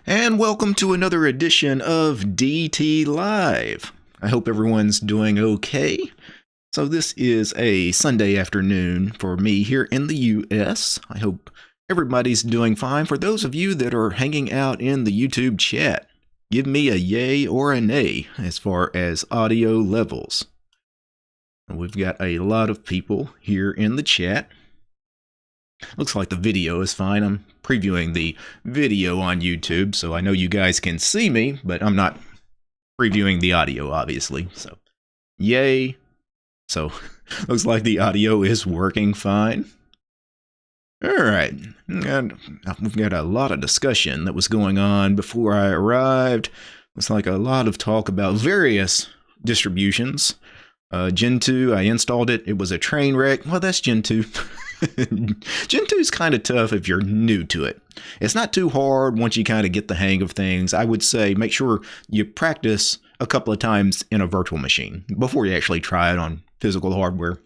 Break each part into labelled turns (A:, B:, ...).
A: And welcome to another edition of DT Live. I hope everyone's doing okay. So this is a Sunday afternoon for me here in the US. I hope everybody's doing fine. For those of you that are hanging out in the YouTube chat, give me a yay or a nay as far as audio levels. We've got a lot of people here in the chat. Looks like the video is fine. I'm previewing the video on YouTube, so I know you guys can see me, but I'm not previewing the audio, obviously. So, yay. So, looks like the audio is working fine. All right. And we've got a lot of discussion that was going on before I arrived. Looks like a lot of talk about various distributions. Gentoo, I installed it. It was a train wreck. Well, that's Gentoo. Gentoo's kind of tough if you're new to it. It's not too hard once you kind of get the hang of things. I would say make sure you practice a couple of times in a virtual machine before you actually try it on physical hardware.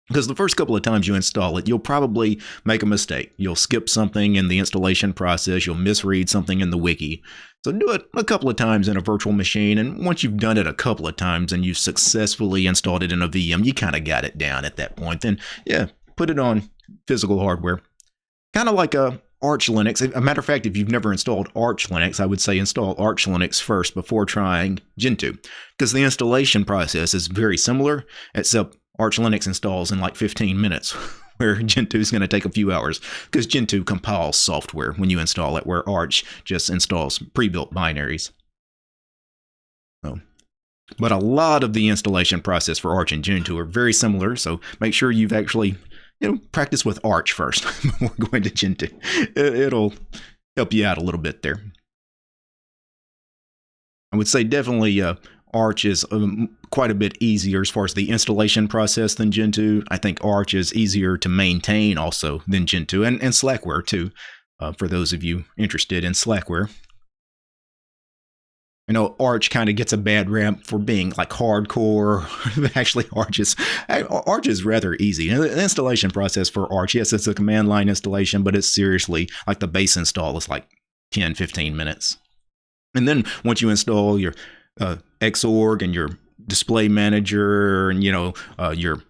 A: Because the first couple of times you install it, you'll probably make a mistake. You'll skip something in the installation process. You'll misread something in the wiki. So do it a couple of times in a virtual machine. And once you've done it a couple of times and you've successfully installed it in a VM, you kind of got it down at that point. Then, yeah, put it on physical hardware. Kind of like a Arch Linux. As a matter of fact, if you've never installed Arch Linux, I would say install Arch Linux first before trying Gentoo. Because the installation process is very similar, except Arch Linux installs in like 15 minutes, where Gentoo is going to take a few hours, because Gentoo compiles software when you install it, where Arch just installs pre-built binaries. But a lot of the installation process for Arch and Gentoo are very similar, so make sure you've actually practice with Arch first before going to Gentoo. It'll help you out a little bit there. I would say definitely Arch is quite a bit easier as far as the installation process than Gentoo. I think Arch is easier to maintain also than Gentoo, and Slackware too, for those of you interested in Slackware. I know Arch kind of gets a bad rap for being like hardcore. Actually, Arch is rather easy. The installation process for Arch, yes, it's a command line installation, but it's seriously like the base install is like 10-15 minutes. And then once you install your Xorg and your display manager and your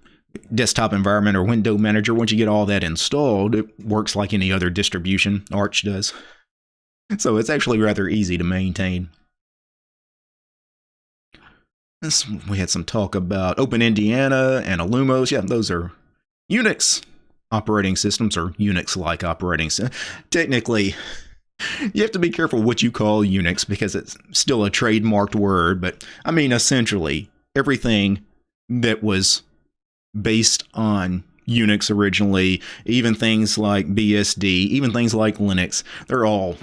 A: desktop environment or window manager, once you get all that installed, it works like any other distribution. Arch does. So it's actually rather easy to maintain. We had some talk about Open Indiana and Illumos. Yeah, those are Unix operating systems, or Unix-like operating systems. Technically, you have to be careful what you call Unix because it's still a trademarked word. But I mean, essentially, everything that was based on Unix originally, even things like BSD, even things like Linux, they're all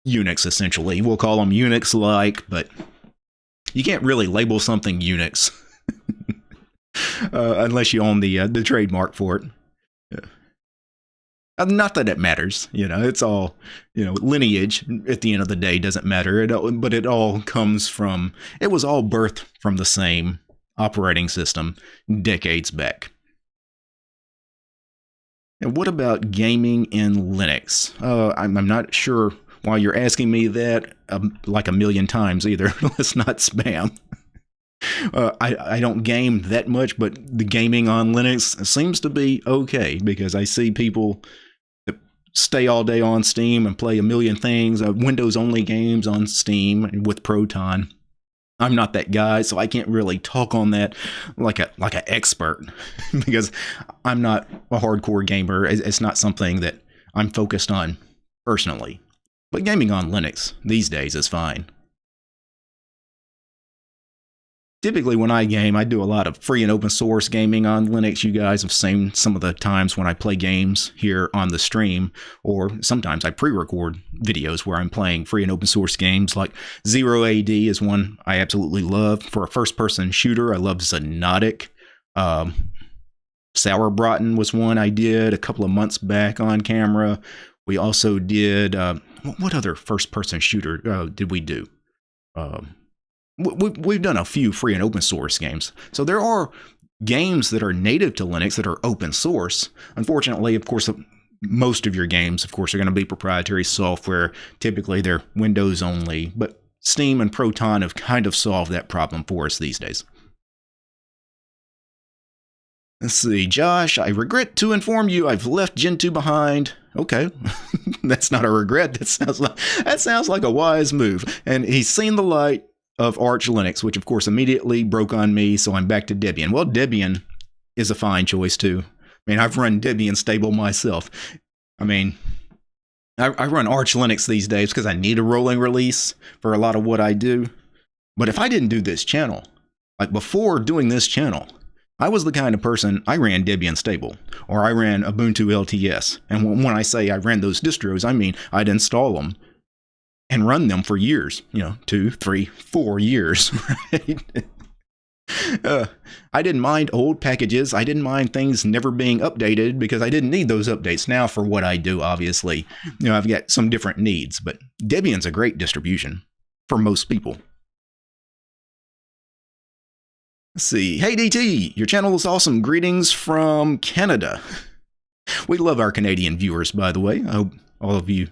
A: Unix essentially. We'll call them Unix-like, but you can't really label something Unix unless you own the trademark for it. Yeah. Not that it matters, it's all, lineage at the end of the day doesn't matter. But it all comes from, it was all birthed from the same operating system decades back. And what about gaming in Linux? I'm not sure why you're asking me that like a million times either. Let's not spam. I don't game that much, but the gaming on Linux seems to be okay because I see people that stay all day on Steam and play a million things, Windows-only games on Steam with Proton. I'm not that guy, so I can't really talk on that like an expert because I'm not a hardcore gamer. It's not something that I'm focused on personally. But gaming on Linux these days is fine. Typically when I game, I do a lot of free and open source gaming on Linux. You guys have seen some of the times when I play games here on the stream, or sometimes I pre-record videos where I'm playing free and open source games. Like Zero AD is one I absolutely love. For a first-person shooter, I love Xonotic. Sauerbraten was one I did a couple of months back on camera. We also did, what other first-person shooter did we do? We've done a few free and open source games. So there are games that are native to Linux that are open source. Unfortunately, of course, most of your games, of course, are going to be proprietary software. Typically, they're Windows only, but Steam and Proton have kind of solved that problem for us these days. Let's see, Josh, I regret to inform you I've left Gentoo behind. Okay, that's not a regret. That sounds like a wise move. And he's seen the light of Arch Linux, which of course immediately broke on me, so I'm back to Debian. Well, Debian is a fine choice too. I mean, I've run Debian stable myself. I mean, I run Arch Linux these days because I need a rolling release for a lot of what I do. But if I didn't do this channel, like before doing this channel, I was the kind of person, I ran Debian stable, or I ran Ubuntu LTS. And when I say I ran those distros, I mean I'd install them and run them for years, 2, 3, 4 years, right? I didn't mind old packages. I didn't mind things never being updated because I didn't need those updates. Now for what I do, obviously, I've got some different needs, but Debian's a great distribution for most people. Let's see. Hey, DT, your channel is awesome. Greetings from Canada. We love our Canadian viewers, by the way. I hope all of you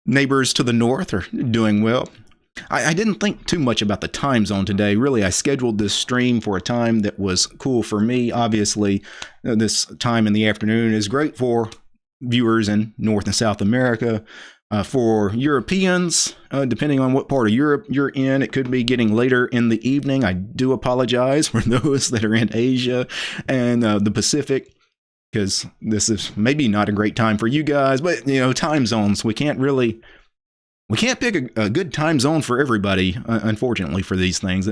A: neighbors to the north are doing well. I didn't think too much about the time zone today. Really, I scheduled this stream for a time that was cool for me. Obviously, this time in the afternoon is great for viewers in North and South America. For Europeans, depending on what part of Europe you're in, it could be getting later in the evening. I do apologize for those that are in Asia and the Pacific, because this is maybe not a great time for you guys, but time zones, we can't pick a good time zone for everybody, unfortunately, for these things.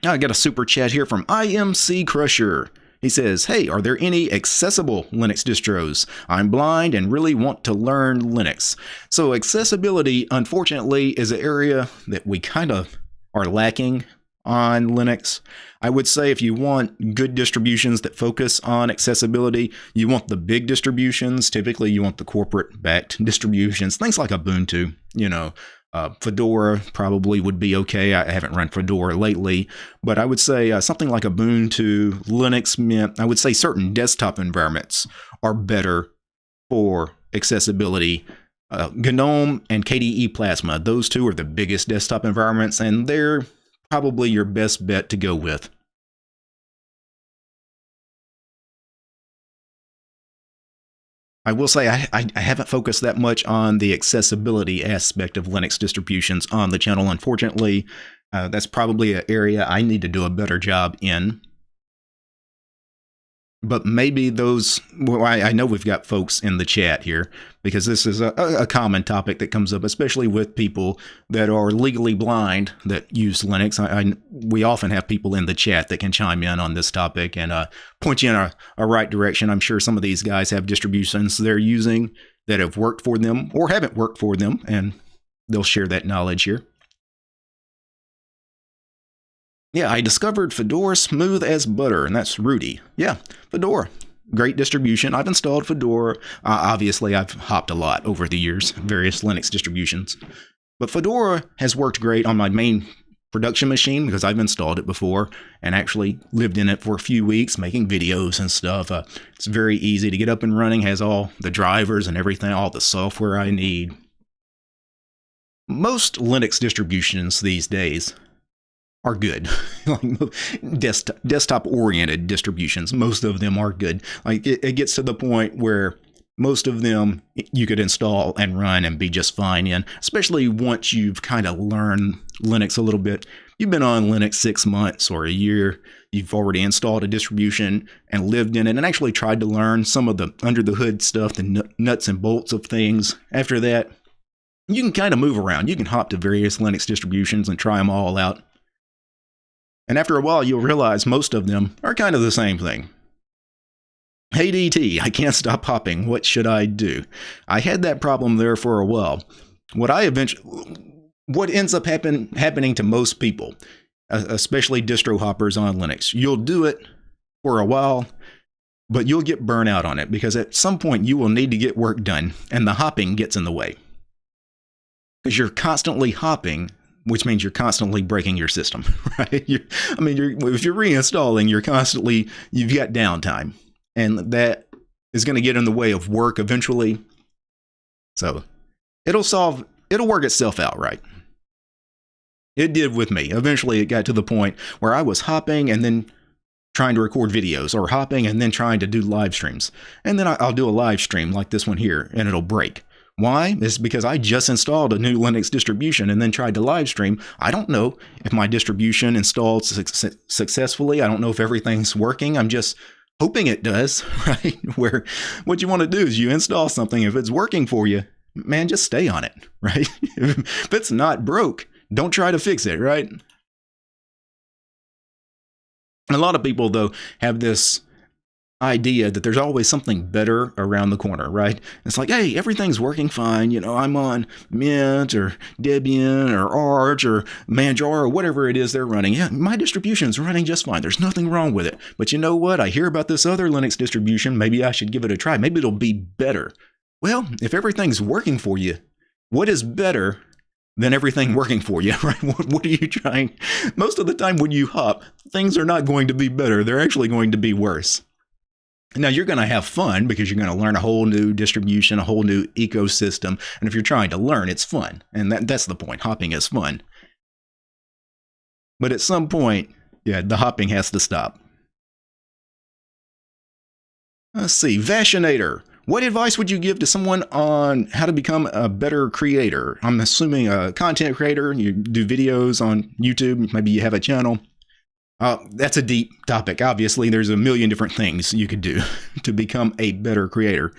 A: I got a super chat here from IMC Crusher. He says, hey, are there any accessible Linux distros? I'm blind and really want to learn Linux. So accessibility, unfortunately, is an area that we kind of are lacking on Linux. I would say if you want good distributions that focus on accessibility, you want the big distributions. Typically, you want the corporate-backed distributions, things like Ubuntu, Fedora probably would be okay. I haven't run Fedora lately, but I would say something like Ubuntu, Linux Mint, I would say certain desktop environments are better for accessibility. GNOME and KDE Plasma, those two are the biggest desktop environments, and they're probably your best bet to go with. I will say I haven't focused that much on the accessibility aspect of Linux distributions on the channel, unfortunately. That's probably an area I need to do a better job in. But maybe those, well, I know we've got folks in the chat here, because this is a common topic that comes up, especially with people that are legally blind that use Linux. We often have people in the chat that can chime in on this topic and point you in a right direction. I'm sure some of these guys have distributions they're using that have worked for them or haven't worked for them, and they'll share that knowledge here. Yeah, I discovered Fedora smooth as butter, and that's Rudy. Yeah, Fedora, great distribution. I've installed Fedora. Obviously, I've hopped a lot over the years, various Linux distributions. But Fedora has worked great on my main production machine because I've installed it before and actually lived in it for a few weeks making videos and stuff. It's very easy to get up and running, has all the drivers and everything, all the software I need. Most Linux distributions these days are good. Like desktop-oriented distributions, most of them are good. Like it gets to the point where most of them you could install and run and be just fine in, especially once you've kind of learned Linux a little bit. You've been on Linux 6 months or a year, you've already installed a distribution and lived in it and actually tried to learn some of the under-the-hood stuff, the nuts and bolts of things. After that, you can kind of move around. You can hop to various Linux distributions and try them all out. And after a while, you'll realize most of them are kind of the same thing. Hey DT, I can't stop hopping. What should I do? I had that problem there for a while. What ends up happening to most people, especially distro hoppers on Linux, you'll do it for a while, but you'll get burnt out on it because at some point you will need to get work done, and the hopping gets in the way. Because you're constantly hopping, which means you're constantly breaking your system, right? If you're reinstalling, you've got downtime. And that is going to get in the way of work eventually. So it'll work itself out, right? It did with me. Eventually it got to the point where I was hopping and then trying to record videos, or hopping and then trying to do live streams. And then I'll do a live stream like this one here and it'll break. Why? It's because I just installed a new Linux distribution and then tried to live stream. I don't know if my distribution installed successfully. I don't know if everything's working. I'm just hoping it does, right? Where what you want to do is you install something. If it's working for you, man, just stay on it, right? If it's not broke, don't try to fix it, right? And a lot of people, though, have this idea that there's always something better around the corner, right? It's like, hey, everything's working fine. You know, I'm on Mint or Debian or Arch or Manjaro or whatever it is they're running. Yeah, my distribution's running just fine. There's nothing wrong with it. But you know what? I hear about this other Linux distribution. Maybe I should give it a try. Maybe it'll be better. Well, if everything's working for you, what is better than everything working for you, right? What are you trying? Most of the time when you hop, things are not going to be better. They're actually going to be worse. Now, you're going to have fun because you're going to learn a whole new distribution, a whole new ecosystem. And if you're trying to learn, it's fun. And that's the point. Hopping is fun. But at some point, yeah, the hopping has to stop. Let's see. Vashinator. What advice would you give to someone on how to become a better creator? I'm assuming a content creator. You do videos on YouTube. Maybe you have a channel. That's a deep topic. Obviously, there's a million different things you could do to become a better creator.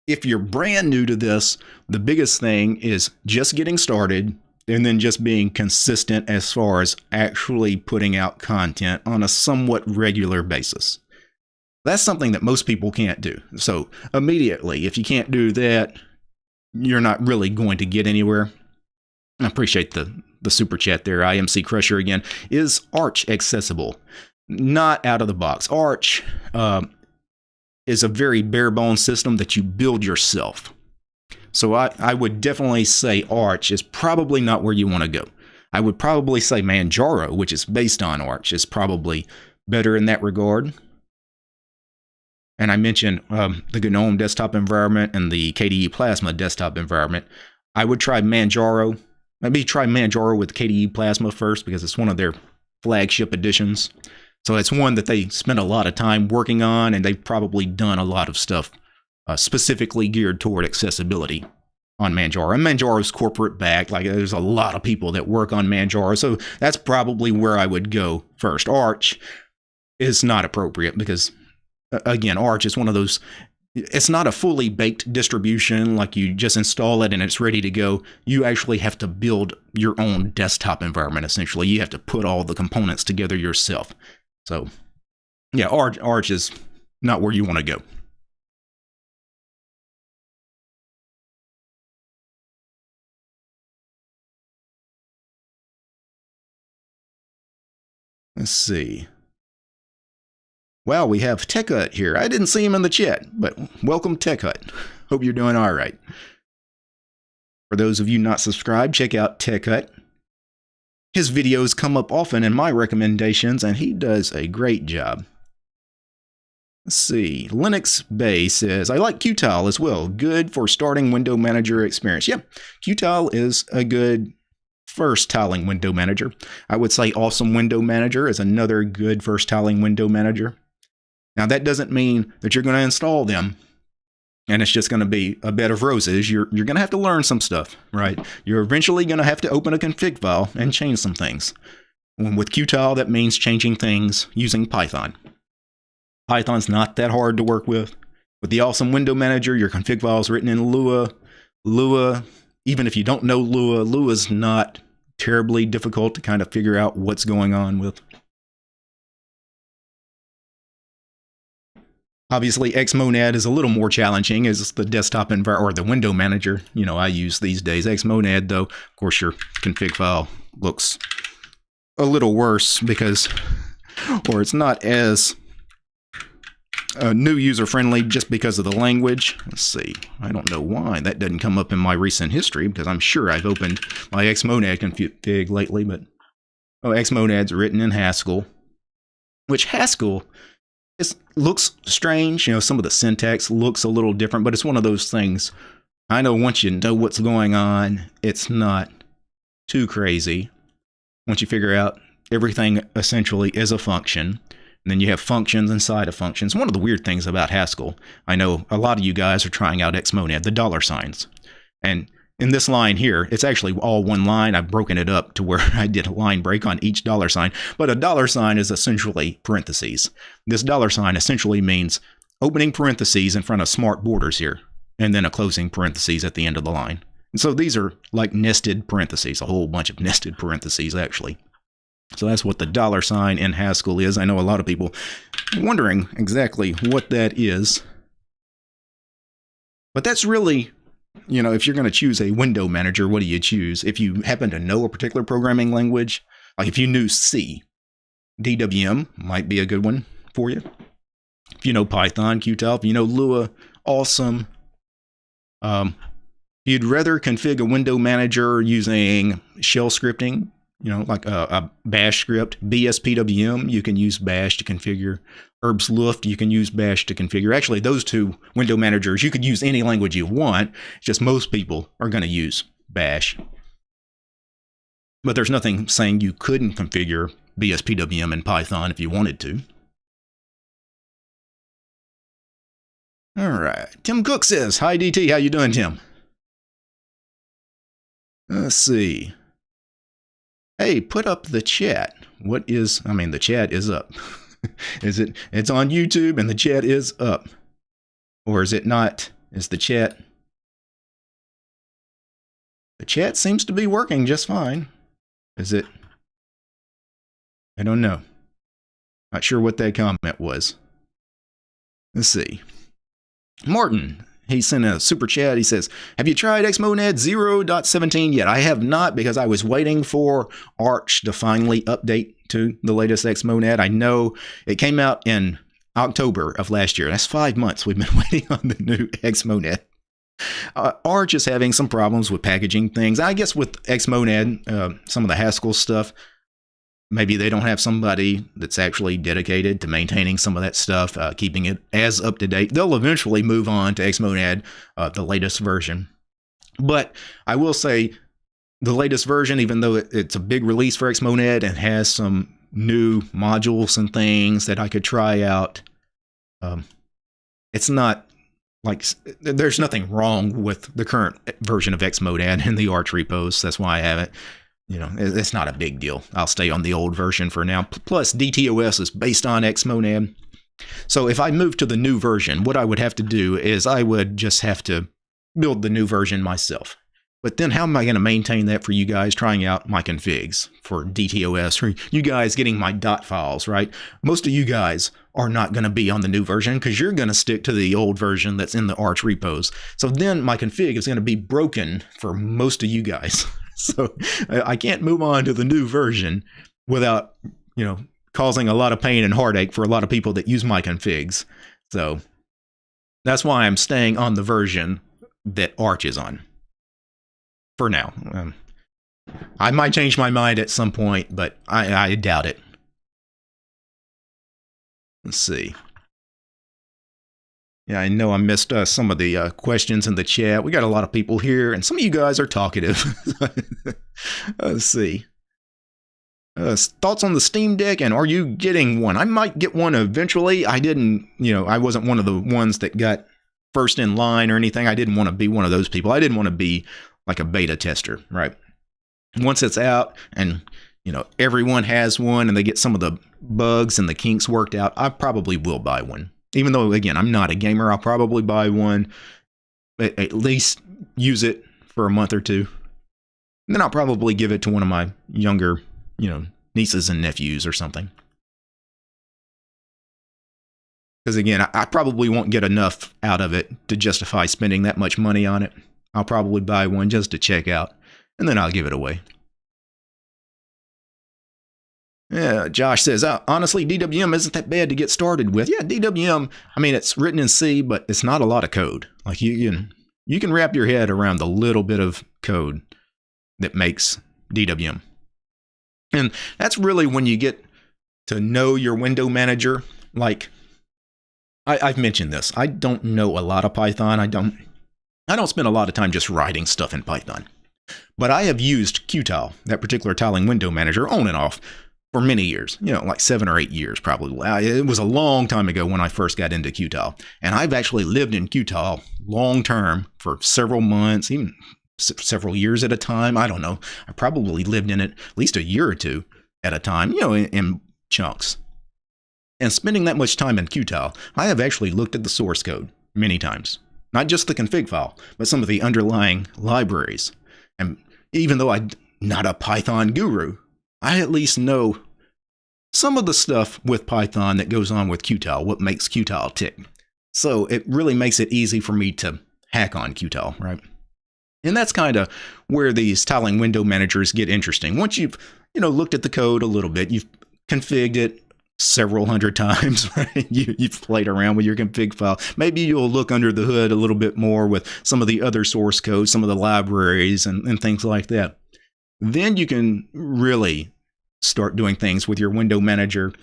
A: If you're brand new to this, the biggest thing is just getting started and then just being consistent as far as actually putting out content on a somewhat regular basis. That's something that most people can't do. So immediately, if you can't do that, you're not really going to get anywhere. I appreciate the super chat there. IMC Crusher again. Is Arch accessible? Not out of the box. Arch is a very bare bones system that you build yourself. So I would definitely say Arch is probably not where you want to go. I would probably say Manjaro, which is based on Arch, is probably better in that regard. And I mentioned the GNOME desktop environment and the KDE Plasma desktop environment. I would try Manjaro. Maybe try Manjaro with KDE Plasma first because it's one of their flagship editions. So it's one that they spent a lot of time working on, and they've probably done a lot of stuff specifically geared toward accessibility on Manjaro. And Manjaro's corporate backed. Like, there's a lot of people that work on Manjaro. So that's probably where I would go first. Arch is not appropriate because, again, Arch is one of those. It's not a fully baked distribution like you just install it and it's ready to go. You actually have to build your own desktop environment, essentially. You have to put all the components together yourself. So, yeah, Arch is not where you want to go. Let's see. Wow, we have Tech Hut here. I didn't see him in the chat, but welcome, Tech Hut. Hope you're doing all right. For those of you not subscribed, check out Tech Hut. His videos come up often in my recommendations, and he does a great job. Let's see. Linux Bay says, I like Qtile as well. Good for starting window manager experience. Yeah, Qtile is a good first tiling window manager. I would say Awesome Window Manager is another good first tiling window manager. Now, that doesn't mean that you're going to install them and it's just going to be a bed of roses. You're going to have to learn some stuff, right? You're eventually going to have to open a config file and change some things. And with Qtile, that means changing things using Python. Python's not that hard to work with. With the Awesome Window Manager, your config file is written in Lua. Lua, even if you don't know Lua, Lua's not terribly difficult to kind of figure out what's going on with. Obviously, Xmonad is a little more challenging as the desktop environment or the window manager, I use these days. Xmonad, though, of course, your config file looks a little worse because, or it's not as new user-friendly just because of the language. Let's see. I don't know why that doesn't come up in my recent history because I'm sure I've opened my Xmonad config lately, but Xmonad's written in Haskell, which Haskell It looks strange. You know, some of the syntax looks a little different, but it's one of those things. I know once you know what's going on, it's not too crazy. Once you figure out everything essentially is a function, and then you have functions inside of functions. One of the weird things about Haskell, I know a lot of you guys are trying out Xmonad, the dollar signs. And in this line here, it's actually all one line. I've broken it up to where I did a line break on each dollar sign. But a dollar sign is essentially parentheses. This dollar sign essentially means opening parentheses in front of smart borders here, and then a closing parentheses at the end of the line. And so these are like nested parentheses, a whole bunch of nested parentheses actually. So that's what the dollar sign in Haskell is. I know a lot of people wondering exactly what that is. But that's really, you know, if you're going to choose a window manager, what do you choose? If you happen to know a particular programming language, like if you knew C, DWM might be a good one for you. If you know Python, Qtile, if you know Lua, awesome. You'd rather configure a window manager using shell scripting, you know, like a bash script. BSPWM, you can use bash to configure. Herbsluft, you can use bash to configure. Actually, those two window managers, you could use any language you want. It's just most people are going to use bash. But there's nothing saying you couldn't configure BSPWM in Python if you wanted to. All right. Tim Cook says, "Hi DT, how you doing, Tim?" Let's see. Hey, put up the chat. What is, I mean, the chat is up. Is it, it's on YouTube and the chat is up. Or is it not? Is the chat seems to be working just fine. Is it? I don't know. Not sure what that comment was. Let's see. Martin, he sent a super chat. He says, "Have you tried Xmonad 0.17 yet?" I have not, because I was waiting for Arch to finally update to the latest Xmonad. I know it came out in October of last year. That's 5 months we've been waiting on the new Xmonad. Arch is having some problems with packaging things. I guess with Xmonad, some of the Haskell stuff, maybe they don't have somebody that's actually dedicated to maintaining some of that stuff, keeping it as up to date. They'll eventually move on to Xmonad, the latest version. But I will say the latest version, even though it's a big release for Xmonad and has some new modules and things that I could try out, it's not like, there's nothing wrong with the current version of Xmonad in the Arch repos. That's why I have it. You know, it's not a big deal. I'll stay on the old version for now. Plus, DTOS is based on Xmonad. So if I move to the new version, what I would have to do is I would just have to build the new version myself. But then how am I going to maintain that for you guys trying out my configs for DTOS, or you guys getting my dot files, right? Most of you guys are not going to be on the new version because you're going to stick to the old version that's in the Arch repos. So then my config is going to be broken for most of you guys. So I can't move on to the new version without, you know, causing a lot of pain and heartache for a lot of people that use my configs. So that's why I'm staying on the version that Arch is on for now. I might change my mind at some point, but I doubt it. Let's see. Yeah, I know I missed some of the questions in the chat. We got a lot of people here, and some of you guys are talkative. Let's see. Thoughts on the Steam Deck, and are you getting one? I might get one eventually. I didn't, you know, I wasn't one of the ones that got first in line or anything. I didn't want to be one of those people. I didn't want to be like a beta tester, right? Once it's out and, you know, everyone has one and they get some of the bugs and the kinks worked out, I probably will buy one. Even though, again, I'm not a gamer, I'll probably buy one, at least use it for a month or two. And then I'll probably give it to one of my younger, you know, nieces and nephews or something. Because again, I probably won't get enough out of it to justify spending that much money on it. I'll probably buy one just to check out, and then I'll give it away. Yeah, Josh says, honestly, DWM isn't that bad to get started with. Yeah, DWM, I mean, it's written in C, but it's not a lot of code. Like you can wrap your head around the little bit of code that makes DWM. And that's really when you get to know your window manager. Like, I've mentioned this. I don't know a lot of Python. I don't spend a lot of time just writing stuff in Python. But I have used Qtile, that particular tiling window manager, on and off for many years, like 7 or 8 years probably. It was a long time ago when I first got into Qtile. And I've actually lived in Qtile long term for several months, even several years at a time. I don't know. I probably lived in it at least a year or two at a time, in chunks. And spending that much time in Qtile, I have actually looked at the source code many times. Not just the config file, but some of the underlying libraries. And even though I'm not a Python guru, I at least know some of the stuff with Python that goes on with Qtile, what makes Qtile tick. So it really makes it easy for me to hack on Qtile, right? And that's kind of where these tiling window managers get interesting. Once you've, looked at the code a little bit, you've configured it several hundred times, right? You've played around with your config file. Maybe you'll look under the hood a little bit more with some of the other source code, some of the libraries and things like that. Then you can really start doing things with your window manager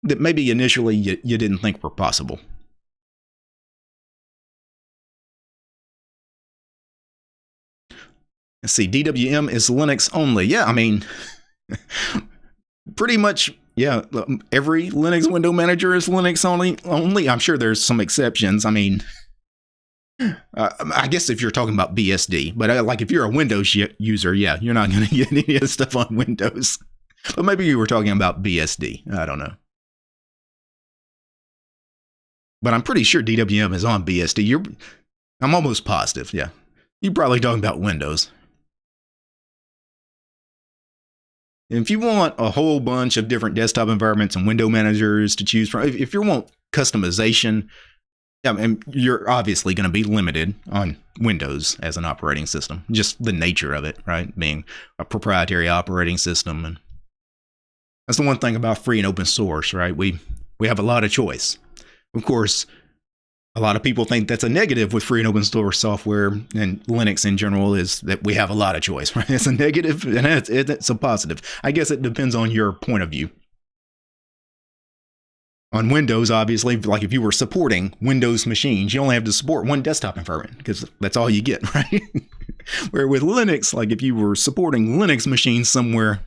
A: that maybe initially you didn't think were possible. Let's see, DWM is Linux only. Yeah, I mean, pretty much, yeah, every Linux window manager is Linux only. I'm sure there's some exceptions. I mean, I guess if you're talking about BSD, but like if you're a Windows user, yeah, you're not going to get any of this stuff on Windows. But maybe you were talking about BSD. I don't know. But I'm pretty sure DWM is on BSD. I'm almost positive, yeah. You're probably talking about Windows. If you want a whole bunch of different desktop environments and window managers to choose from, if you want customization, and you're obviously going to be limited on Windows as an operating system, just the nature of it, right? Being a proprietary operating system. And that's the one thing about free and open source, right? We have a lot of choice. Of course, a lot of people think that's a negative with free and open source software, and Linux in general is that we have a lot of choice, right? It's a negative and it's a positive. I guess it depends on your point of view. On Windows, obviously, like if you were supporting Windows machines, you only have to support one desktop environment because that's all you get, right? Where with Linux, like if you were supporting Linux machines somewhere,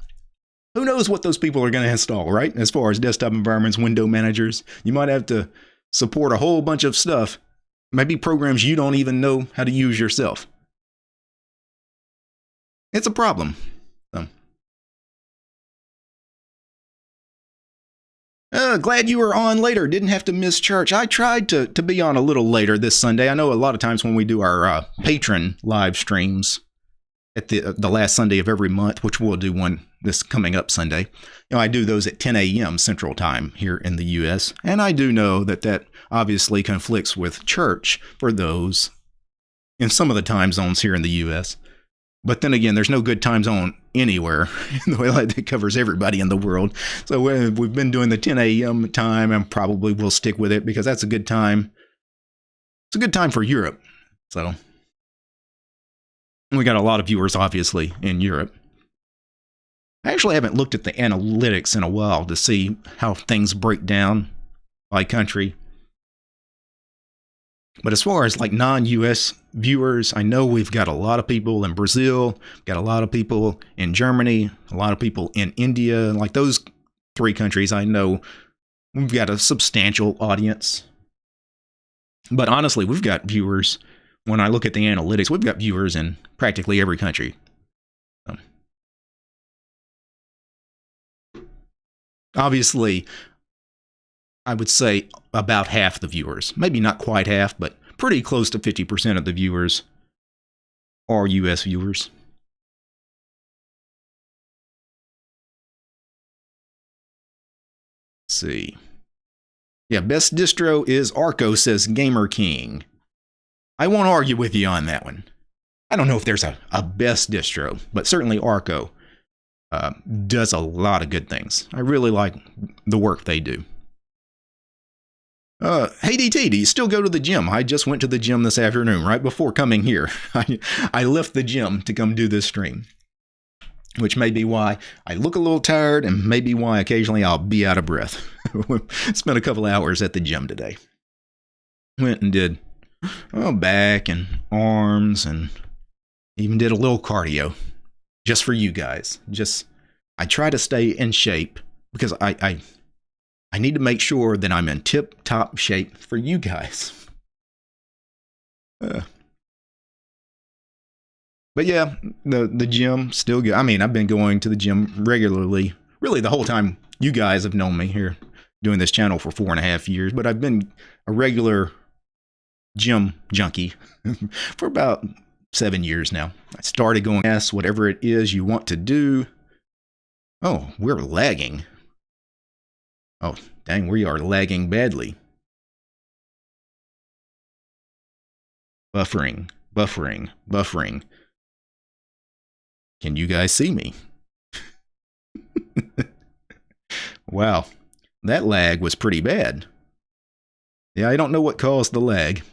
A: who knows what those people are going to install, right? As far as desktop environments, window managers, you might have to support a whole bunch of stuff, maybe programs you don't even know how to use yourself. It's a problem. Glad you were on later. Didn't have to miss church. I tried to be on a little later this Sunday. I know a lot of times when we do our patron live streams at the last Sunday of every month, which we'll do one this coming up Sunday, I do those at 10 a.m. Central Time here in the U.S. And I do know that obviously conflicts with church for those in some of the time zones here in the U.S. But then again, there's no good time zone anywhere in the way that covers everybody in the world. So we've been doing the 10 a.m. time, and probably we'll stick with it because that's a good time. It's a good time for Europe. So we got a lot of viewers, obviously, in Europe. I actually haven't looked at the analytics in a while to see how things break down by country. But as far as like non-US viewers, I know we've got a lot of people in Brazil, got a lot of people in Germany, a lot of people in India. Like those 3 countries, I know we've got a substantial audience. But honestly, we've got viewers, when I look at the analytics, we've got viewers in practically every country. Obviously, I would say about half the viewers, maybe not quite half, but pretty close to 50% of the viewers are US viewers. Let's see. Yeah, best distro is Arco, says Gamer King. I won't argue with you on that one. I don't know if there's a best distro, but certainly Arco does a lot of good things. I really like the work they do. Hey DT, do you still go to the gym? I just went to the gym this afternoon, right before coming here. I left the gym to come do this stream, which may be why I look a little tired and maybe why occasionally I'll be out of breath. Spent a couple hours at the gym today. Went and did back and arms, and even did a little cardio just for you guys. I try to stay in shape because I need to make sure that I'm in tip-top shape for you guys. But yeah, the gym still good. I mean, I've been going to the gym regularly, really the whole time you guys have known me here, doing this channel for 4.5 years. But I've been a regular gym junkie for about 7 years now. I started going, yes, whatever it is you want to do. Oh, we're lagging. Oh, dang, we are lagging badly. Buffering. Can you guys see me? Wow, that lag was pretty bad. Yeah, I don't know what caused the lag.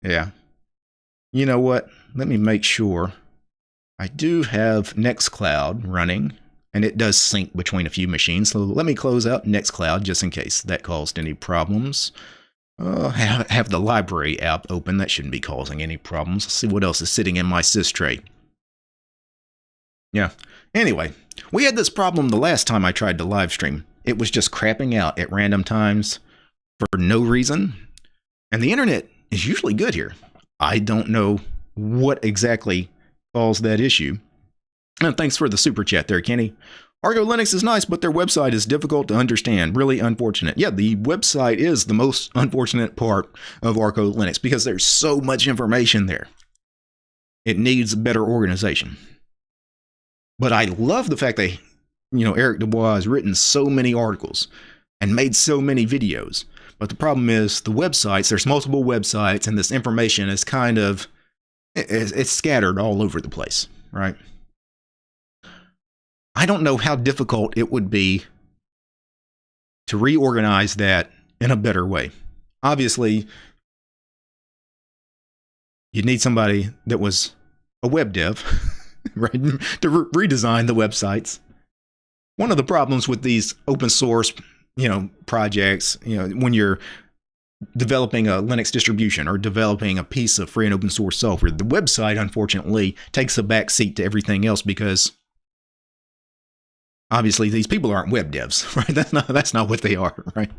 A: Yeah. You know what? Let me make sure. I do have Nextcloud running, and it does sync between a few machines. So let me close out Nextcloud just in case that caused any problems. Have the library app open. That shouldn't be causing any problems. Let's see what else is sitting in my sys tray. Yeah. Anyway, we had this problem the last time I tried to live stream. It was just crapping out at random times for no reason. And the internet is usually good here. I don't know what exactly caused that issue. And thanks for the super chat there, Kenny. Argo Linux is nice, but their website is difficult to understand. Really unfortunate. Yeah, the website is the most unfortunate part of Argo Linux because there's so much information there. It needs better organization. But I love the fact that, Eric Dubois has written so many articles and made so many videos. But the problem is the websites, there's multiple websites, and this information is kind of, it's scattered all over the place, right? I don't know how difficult it would be to reorganize that in a better way. Obviously, you'd need somebody that was a web dev, right, to redesign the websites. One of the problems with these open source, projects, when you're developing a Linux distribution or developing a piece of free and open source software, the website, unfortunately, takes a back seat to everything else because obviously these people aren't web devs, right? That's not what they are, right?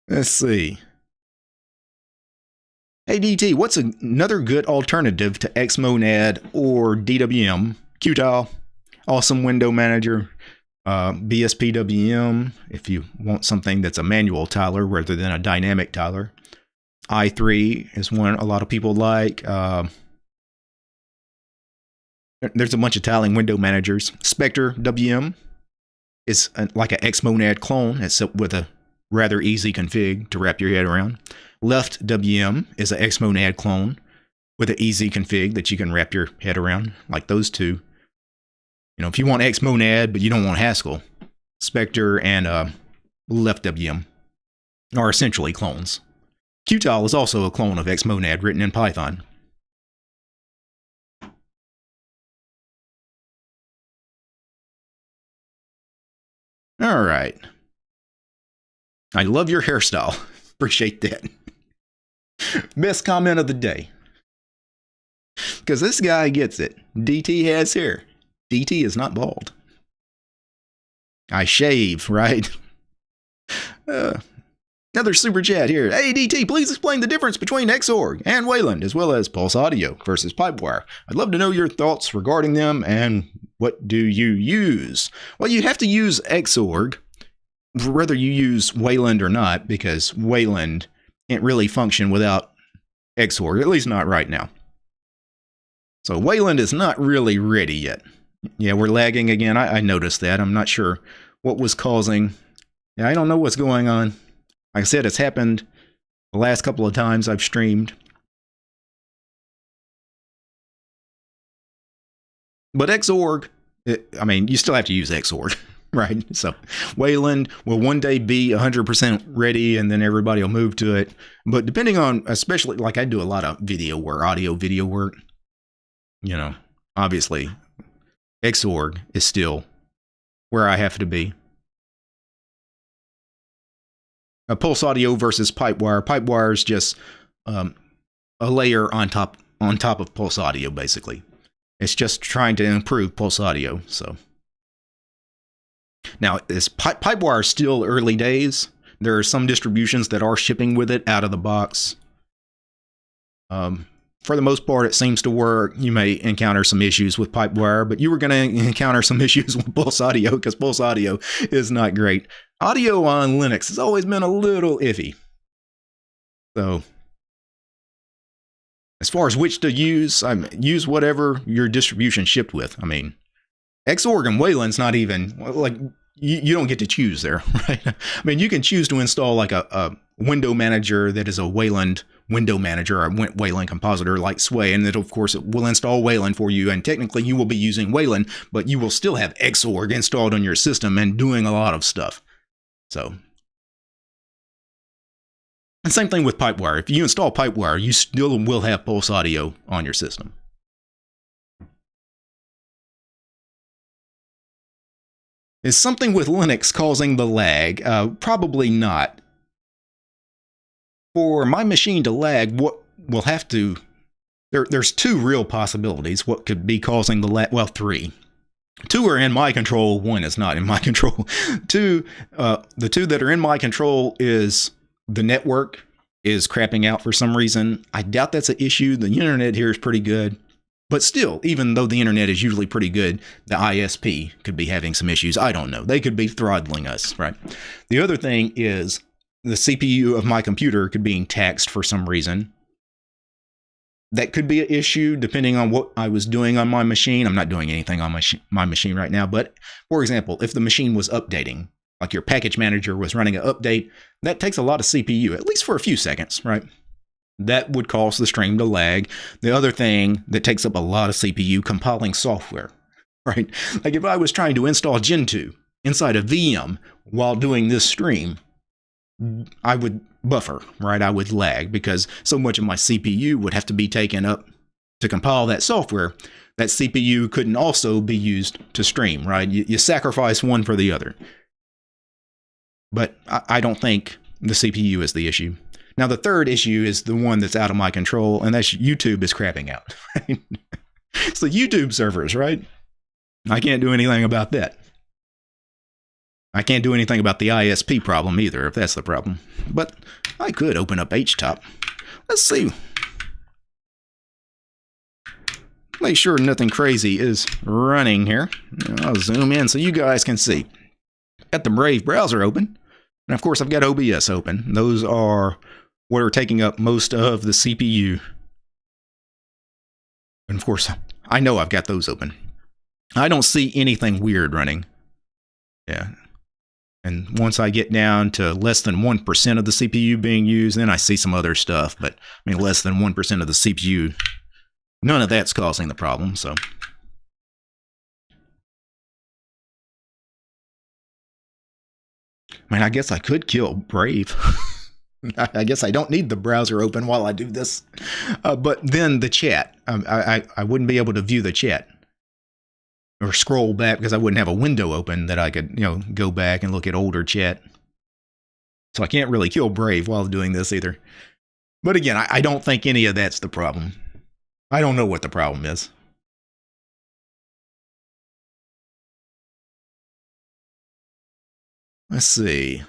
A: Let's see. Hey DT, what's another good alternative to Xmonad or DWM? Qtile, awesome window manager, BSPWM, if you want something that's a manual tiler rather than a dynamic tiler. i3 is one a lot of people like. There's a bunch of tiling window managers. Spectre WM is like an Xmonad clone, except with a rather easy config to wrap your head around. Left WM is an Xmonad clone with an easy config that you can wrap your head around, like those two. If you want Xmonad but you don't want Haskell, Spectre and Left WM are essentially clones. Qtile is also a clone of Xmonad written in Python. All right. I love your hairstyle. Appreciate that. Best comment of the day. Because this guy gets it. DT has hair. DT is not bald. I shave, right? Another super chat here. Hey DT, please explain the difference between Xorg and Wayland, as well as Pulse Audio versus Pipewire. I'd love to know your thoughts regarding them, and what do you use? Well, you have to use Xorg, whether you use Wayland or not, because Wayland can't really function without Xorg, at least not right now. So Wayland is not really ready yet. Yeah, we're lagging again. I noticed that. I'm not sure what was causing. Yeah, I don't know what's going on. Like I said, it's happened the last couple of times I've streamed. But Xorg, you still have to use Xorg, right? So Wayland will one day be 100% ready, and then everybody will move to it. But depending on, especially like I do a lot of video work, audio video work, obviously Xorg is still where I have to be. Pulse audio versus Pipewire. Pipewire is just a layer on top of Pulse audio, basically. It's just trying to improve Pulse audio. So now, is Pipewire still early days? There are some distributions that are shipping with it out of the box. For the most part, it seems to work. You may encounter some issues with Pipewire, but you were going to encounter some issues with Pulse audio because Pulse audio is not great. Audio on Linux has always been a little iffy. So, as far as which to use, use whatever your distribution shipped with. I mean, Xorg and Wayland's not even, like, you don't get to choose there, right? I mean, you can choose to install like a window manager that is a Wayland window manager or Wayland compositor like Sway, and that of course it will install Wayland for you, and technically you will be using Wayland, but you will still have Xorg installed on your system and doing a lot of stuff. So, and same thing with Pipewire. If you install Pipewire, you still will have Pulse audio on your system. Is something with Linux causing the lag? Probably not. For my machine to lag, what will have to... There's two real possibilities what could be causing the lag. Well, three. Two are in my control. One is not in my control. The two that are in my control is the network is crapping out for some reason. I doubt that's an issue. The internet here is pretty good. But still, even though the internet is usually pretty good, the ISP could be having some issues. I don't know. They could be throttling us, right? The other thing is the CPU of my computer could be taxed for some reason. That could be an issue depending on what I was doing on my machine. I'm not doing anything on my machine right now. But for example, if the machine was updating, like your package manager was running an update, that takes a lot of CPU, at least for a few seconds, right? That would cause the stream to lag. The other thing that takes up a lot of CPU, compiling software, right? Like if I was trying to install Gentoo inside a VM while doing this stream, I would buffer, right? I would lag because so much of my CPU would have to be taken up to compile that software. That CPU couldn't also be used to stream, right? You sacrifice one for the other. But I don't think the CPU is the issue. Now, the third issue is the one that's out of my control, and that's YouTube is crapping out. Right? It's the YouTube servers, right? I can't do anything about that. I can't do anything about the ISP problem either, if that's the problem. But I could open up HTOP. Let's see. Make sure nothing crazy is running here. I'll zoom in so you guys can see. Got the Brave browser open. And of course, I've got OBS open. Those are what are taking up most of the CPU. And of course, I know I've got those open. I don't see anything weird running. Yeah. And once I get down to less than 1% of the CPU being used, then I see some other stuff. But I mean, less than 1% of the CPU, none of that's causing the problem. So, I mean, I guess I could kill Brave. I guess I don't need the browser open while I do this. But then the chat, I wouldn't be able to view the chat or scroll back because I wouldn't have a window open that I could, go back and look at older chat. So I can't really kill Brave while doing this either. But again, I don't think any of that's the problem. I don't know what the problem is. Let's see.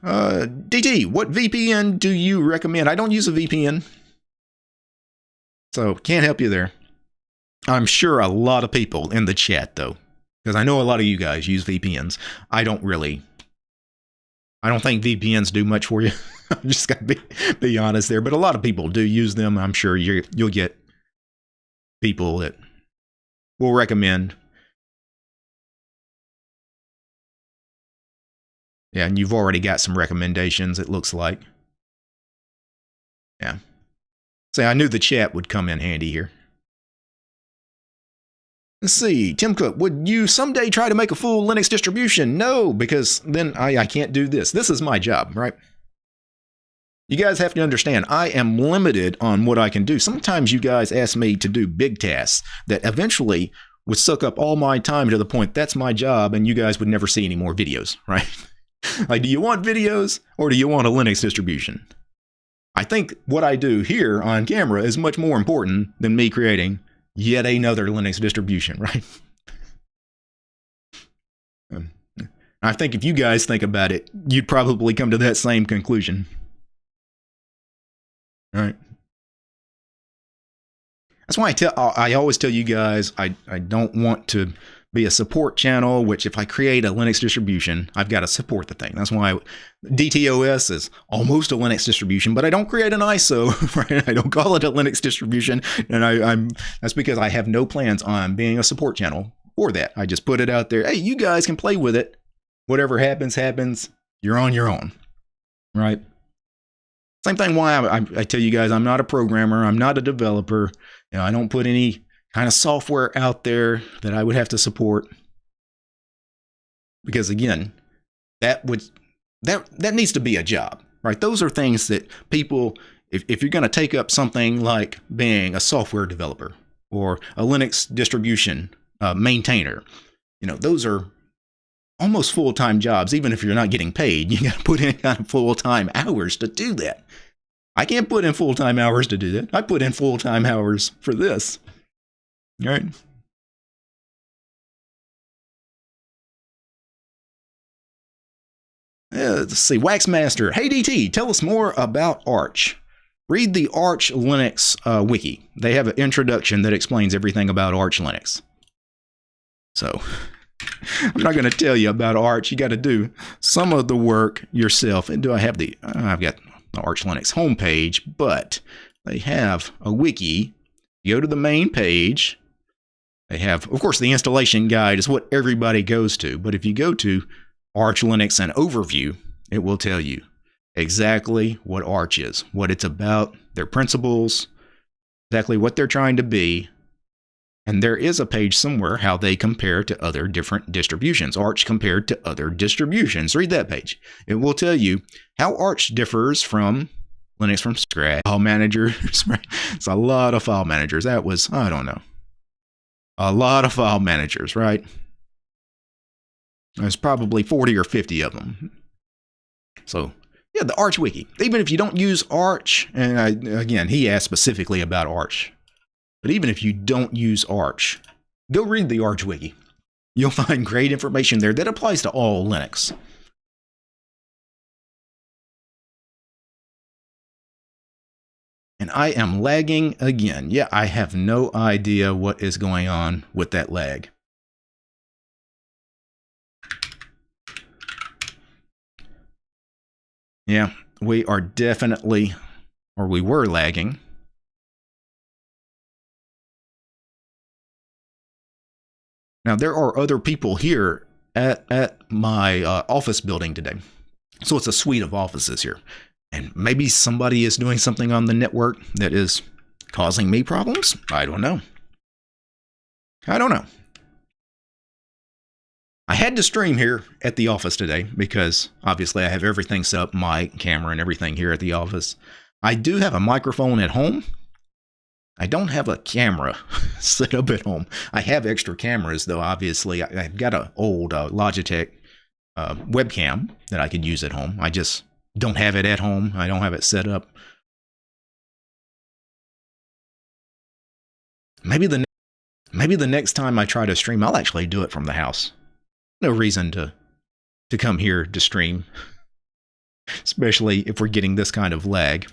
A: DT, what VPN do you recommend? I don't use a VPN, so can't help you there. I'm sure a lot of people in the chat, though, because I know a lot of you guys use VPNs. I don't think VPNs do much for you. I'm just got to be honest there, but a lot of people do use them. I'm sure you'll get people that will recommend. Yeah, and you've already got some recommendations, it looks like. Yeah. See, I knew the chat would come in handy here. Let's see. Tim Cook, would you someday try to make a full Linux distribution? No, because then I can't do this. This is my job, right? You guys have to understand, I am limited on what I can do. Sometimes you guys ask me to do big tasks that eventually would suck up all my time to the point that's my job, and you guys would never see any more videos, right? Like, do you want videos or do you want a Linux distribution? I think what I do here on camera is much more important than me creating yet another Linux distribution, right? I think if you guys think about it, you'd probably come to that same conclusion. All right. That's why I always tell you guys I don't want to be a support channel, which if I create a Linux distribution, I've got to support the thing. That's why DTOS is almost a Linux distribution, but I don't create an ISO, right? I don't call it a Linux distribution, and that's because I have no plans on being a support channel for that. I just put it out there. Hey, you guys can play with it. Whatever happens, happens. You're on your own, right? Same thing why I tell you guys I'm not a programmer. I'm not a developer. You know, I don't put any kind of software out there that I would have to support. Because again, that needs to be a job, right? Those are things that people, if you're going to take up something like being a software developer or a Linux distribution maintainer, you know, those are almost full-time jobs. Even if you're not getting paid, you got to put in kind of full-time hours to do that. I can't put in full-time hours to do that. I put in full-time hours for this. All right. Let's see. Waxmaster. Hey, DT, tell us more about Arch. Read the Arch Linux wiki. They have an introduction that explains everything about Arch Linux. So I'm not going to tell you about Arch. You got to do some of the work yourself. And do I have I've got the Arch Linux homepage, but they have a wiki. You go to the main page. They have, of course, the installation guide is what everybody goes to. But if you go to Arch Linux and Overview, it will tell you exactly what Arch is, what it's about, their principles, exactly what they're trying to be. And there is a page somewhere how they compare to other different distributions. Arch compared to other distributions. Read that page. It will tell you how Arch differs from Linux from scratch. File managers, right? It's a lot of file managers. That was, I don't know, a lot of file managers, right? There's probably 40 or 50 of them. So, yeah, the Arch wiki. Even if you don't use Arch, and again, he asked specifically about Arch. But even if you don't use Arch, go read the Arch wiki. You'll find great information there that applies to all Linux. And I am lagging again. Yeah, I have no idea what is going on with that lag. Yeah, we are definitely, or we were lagging. Now, there are other people here at my office building today. So it's a suite of offices here. And maybe somebody is doing something on the network that is causing me problems. I don't know. I don't know. I had to stream here at the office today because obviously I have everything set up, mic, camera, and everything here at the office. I do have a microphone at home. I don't have a camera set up at home. I have extra cameras, though, obviously. I've got an old Logitech webcam that I could use at home. I just don't have it at home. I don't have it set up. Maybe the next time I try to stream, I'll actually do it from the house. No reason to come here to stream, especially if we're getting this kind of lag.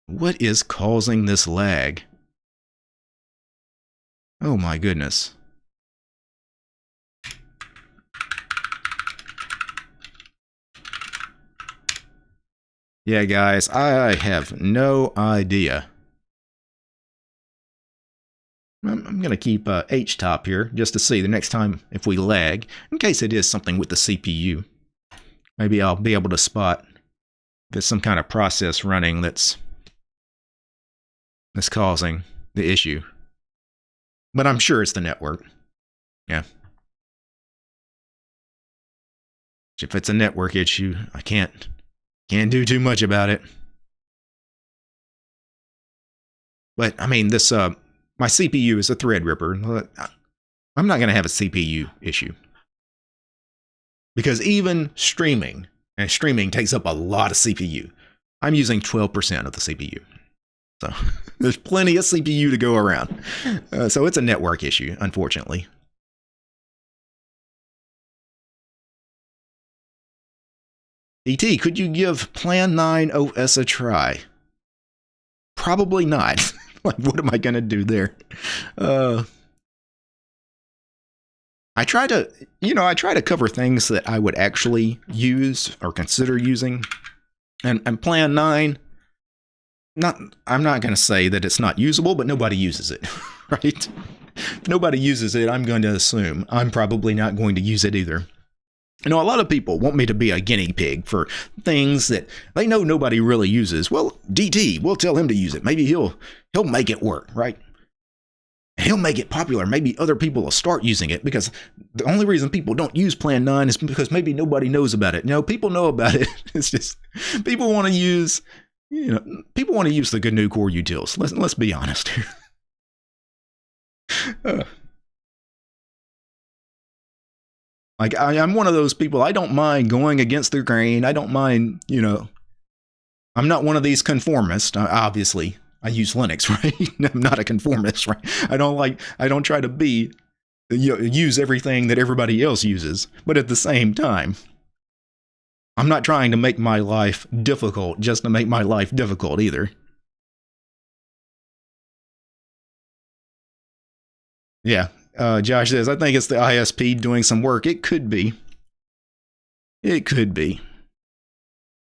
A: What is causing this lag? Oh my goodness. Yeah, guys, I have no idea. I'm going to keep H-top here just to see the next time if we lag, in case it is something with the CPU. Maybe I'll be able to spot if there's some kind of process running that's causing the issue. But I'm sure it's the network. Yeah. If it's a network issue, I can't do too much about it. But I mean, this My CPU is a Threadripper. I'm not going to have a CPU issue. Because even streaming, and streaming takes up a lot of CPU. I'm using 12% of the CPU. So there's plenty of CPU to go around. So it's a network issue, unfortunately. DT, could you give Plan 9 OS a try? Probably not. Like, what am I going to do there? I try to cover things that I would actually use or consider using. And Plan 9, I'm not going to say that it's not usable, but nobody uses it, right? If nobody uses it, I'm going to assume I'm probably not going to use it either. You know, a lot of people want me to be a guinea pig for things that they know nobody really uses. Well, DT, we'll tell him to use it. Maybe he'll make it work, right? He'll make it popular. Maybe other people will start using it, because the only reason people don't use Plan 9 is because maybe nobody knows about it. No, people know about it. It's just people want to use, people want to use the GNU core utils. Let's be honest here. Like, I'm one of those people, I don't mind going against the grain. I don't mind, I'm not one of these conformists. Obviously, I use Linux, right? I'm not a conformist, right? I don't try to use everything that everybody else uses. But at the same time, I'm not trying to make my life difficult just to make my life difficult either. Yeah. Josh says, I think it's the ISP doing some work. It could be. It could be.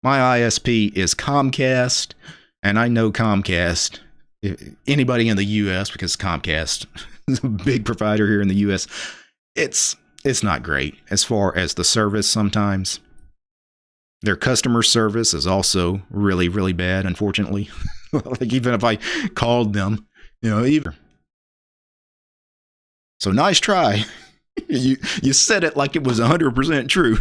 A: My ISP is Comcast, and I know Comcast. Anybody in the U.S., because Comcast is a big provider here in the U.S., it's not great as far as the service sometimes. Their customer service is also really, really bad, unfortunately. Like, even if I called them, even. So nice try. You said it like it was 100% true.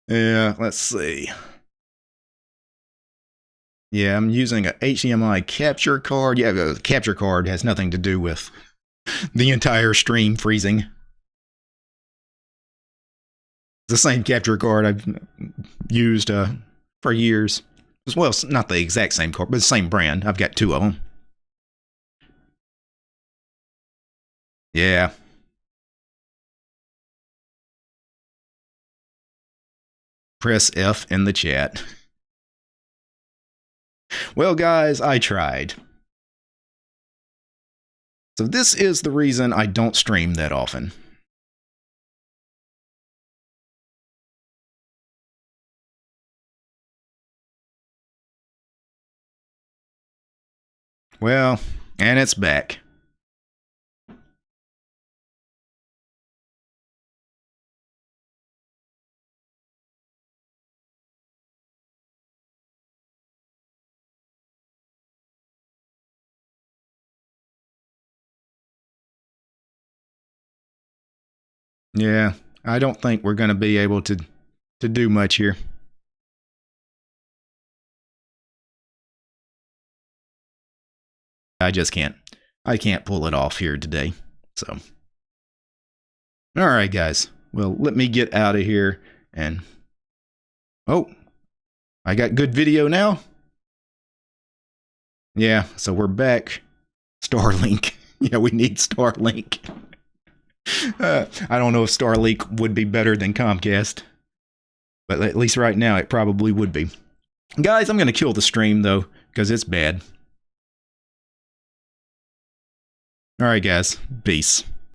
A: Yeah, let's see. Yeah, I'm using a HDMI capture card. Yeah, the capture card has nothing to do with the entire stream freezing. It's the same capture card I've used for years. Well, it's not the exact same card, but the same brand. I've got two of them. Yeah. Press F in the chat. Well, guys, I tried. So this is the reason I don't stream that often. Well, and it's back. Yeah, I don't think we're going to be able to do much here. I just can't. I can't pull it off here today. So, all right, guys. Well, let me get out of here. And oh, I got good video now. Yeah, so we're back. Starlink. Yeah, we need Starlink. I don't know if Starlink would be better than Comcast, but at least right now it probably would be. Guys, I'm going to kill the stream though, because it's bad. All right, guys. Peace.